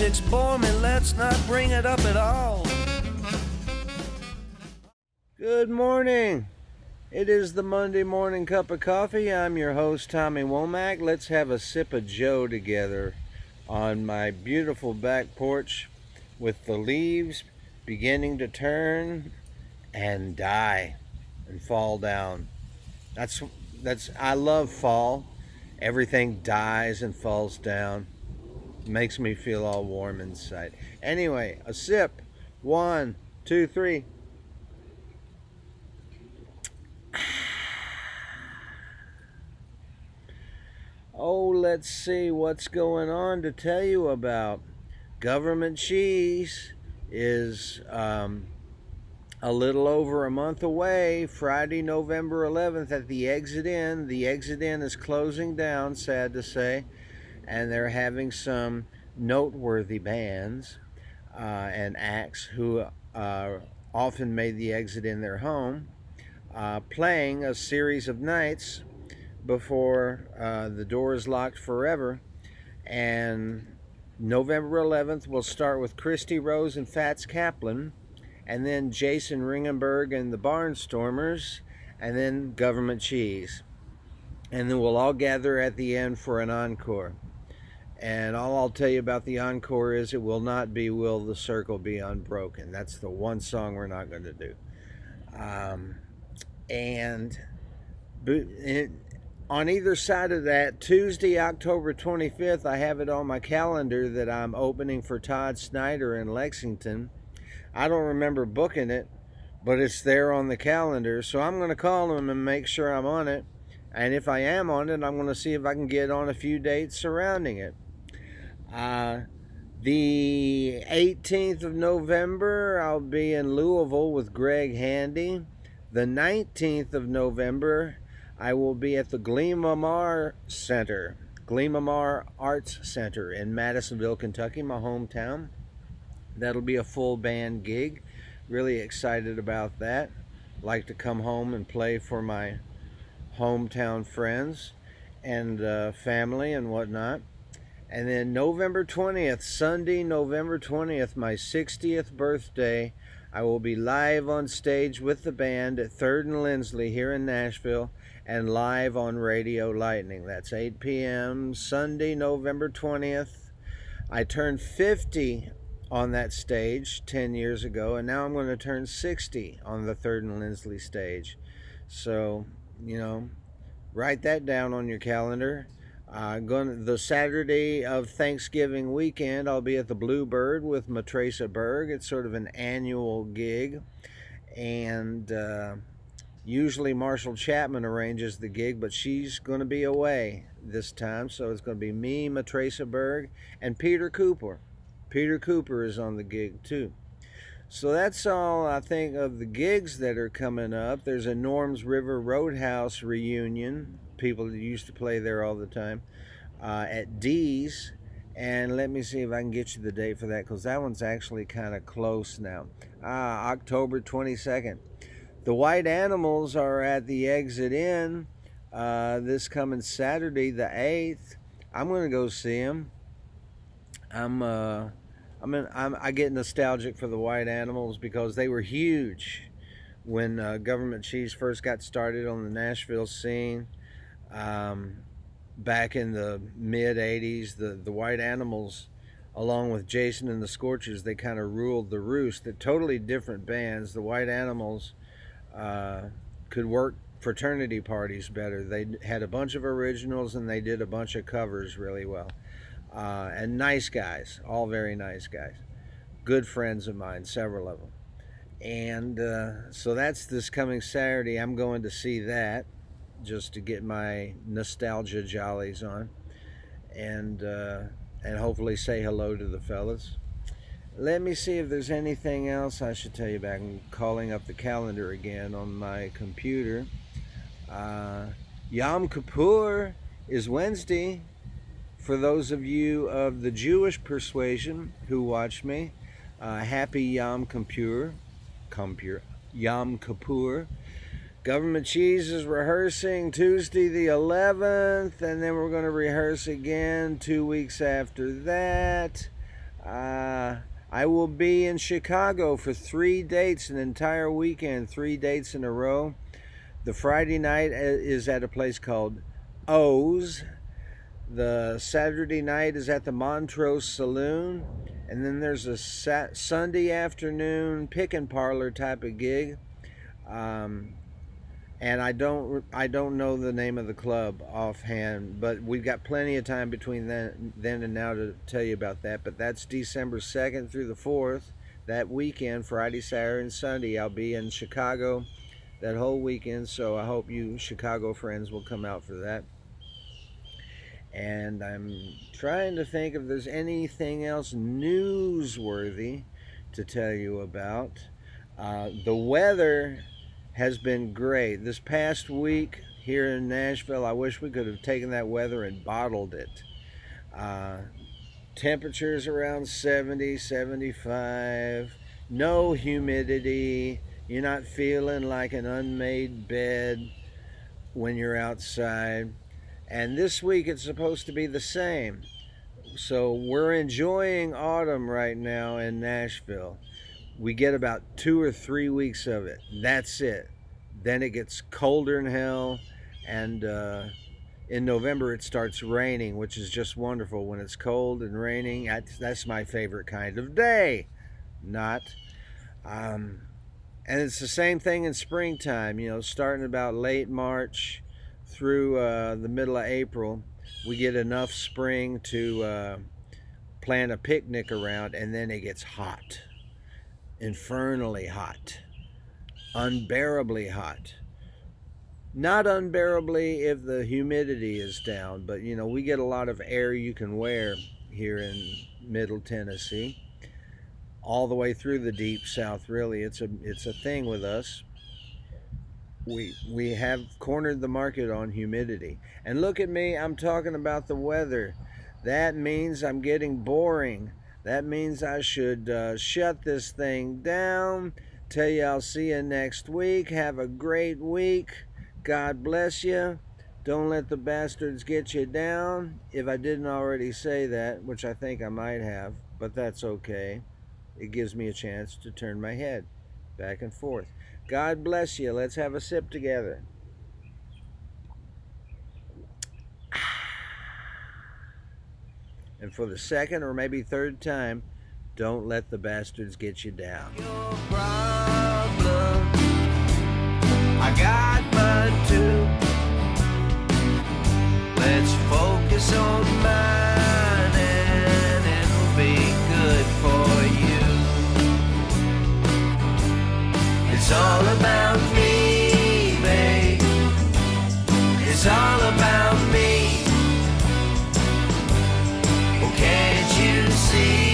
Politics bore me, let's not bring it up at all. Good morning. It is the Monday morning cup of coffee. I'm your host, Tommy Womack. Let's have a sip of Joe together on my beautiful back porch with the leaves beginning to turn and die and fall down. That's I love fall. Everything dies and falls down. Makes me feel all warm inside. Anyway, a sip. 1, 2, 3. Oh, let's see what's going on to tell you about. Government Cheese is a little over a month away, Friday, November 11th at the Exit Inn. The Exit Inn is closing down, sad to say, and they're having some noteworthy bands and acts who often made the Exit Inn their home, playing a series of nights before the doors locked forever. And November 11th will start with Christy Rose and Fats Kaplan, and then Jason Ringenberg and the Barnstormers, and then Government Cheese. And then we'll all gather at the end for an encore. And all I'll tell you about the encore is it will not be Will the Circle Be Unbroken. That's the one song we're not going to do. On either side of that, Tuesday, October 25th, I have it on my calendar that I'm opening for Todd Snider in Lexington. I don't remember booking it, but it's there on the calendar, so I'm going to call him and make sure I'm on it. And if I am on it, I'm going to see if I can get on a few dates surrounding it. The 18th of November, I'll be in Louisville with Greg Handy. The 19th of November, I will be at the Gleamamar Arts Center in Madisonville, Kentucky, my hometown. That'll be a full band gig. Really excited about that. Like to come home and play for my hometown friends and family and whatnot. And then November 20th, Sunday, November 20th, my 60th birthday, I will be live on stage with the band at 3rd and Lindsley here in Nashville and live on Radio Lightning. That's 8 p.m. Sunday, November 20th. I turned 50 on that stage 10 years ago, and now I'm going to turn 60 on the 3rd and Lindsley stage. So, write that down on your calendar. The Saturday of Thanksgiving weekend, I'll be at the Bluebird with Matresa Berg. It's sort of an annual gig, and usually Marshall Chapman arranges the gig, but she's going to be away this time, so it's going to be me, Matresa Berg, and Peter Cooper. Peter Cooper is on the gig too. So that's all I think of the gigs that are coming up. There's a Norms River Roadhouse reunion. People that used to play there all the time at D's. And let me see if I can get you the date for that, because that one's actually kind of close now. October 22nd. The White Animals are at the Exit Inn this coming Saturday, the 8th. I'm going to go see them. I get nostalgic for the White Animals because they were huge when Government Cheese first got started on the Nashville scene. Back in the mid 80s, the White Animals, along with Jason and the Scorchers, they kind of ruled the roost. They're totally different bands. The White Animals could work fraternity parties better. They had a bunch of originals and they did a bunch of covers really well. And nice guys, all very nice guys. Good friends of mine, several of them. And so that's this coming Saturday. I'm going to see that just to get my nostalgia jollies on, and hopefully say hello to the fellas. Let me see if there's anything else I should tell you about. I'm calling up the calendar again on my computer. Yom Kippur is Wednesday. For those of you of the Jewish persuasion who watch me, happy Yom Kippur. Yom Kippur. Government Cheese is rehearsing Tuesday the 11th, and then we're going to rehearse again 2 weeks after that. I will be in Chicago for 3 dates, an entire weekend, 3 dates in a row. The Friday night is at a place called O's. The Saturday night is at the Montrose Saloon. And then there's a Sunday afternoon pick and parlor type of gig. And I don't know the name of the club offhand, but we've got plenty of time between then and now to tell you about that. But that's December 2nd through the 4th. That weekend, Friday, Saturday, and Sunday, I'll be in Chicago that whole weekend. So I hope you Chicago friends will come out for that. And I'm trying to think if there's anything else newsworthy to tell you about. The weather has been great. This past week here in Nashville, I wish we could have taken that weather and bottled it. Temperatures around 70, 75, no humidity. You're not feeling like an unmade bed when you're outside. And this week it's supposed to be the same. So we're enjoying autumn right now in Nashville. We get about 2 or 3 weeks of it. That's it. Then it gets colder than hell. And in November it starts raining, which is just wonderful. When it's cold and raining, that's my favorite kind of day. And it's the same thing in springtime. You know, starting about late March through the middle of April, we get enough spring to plan a picnic around, and then it gets hot. Infernally hot, unbearably hot. Not unbearably if the humidity is down, but you know, we get a lot of air you can wear here in Middle Tennessee, all the way through the deep south. Really, it's a thing with us. We have cornered the market on humidity. And look at me, I'm talking about the weather. That means I'm getting boring. That means I should shut this thing down. Tell you I'll see you next week. Have a great week. God bless you. Don't let the bastards get you down. If I didn't already say that, which I think I might have, but that's okay. It gives me a chance to turn my head back and forth. God bless you. Let's have a sip together. And for the second or maybe third time, don't let the bastards get you down. Your problem, I got mine too. Let's focus on mine and it'll be good for you. It's all about me, babe. It's all about me. Can't you see?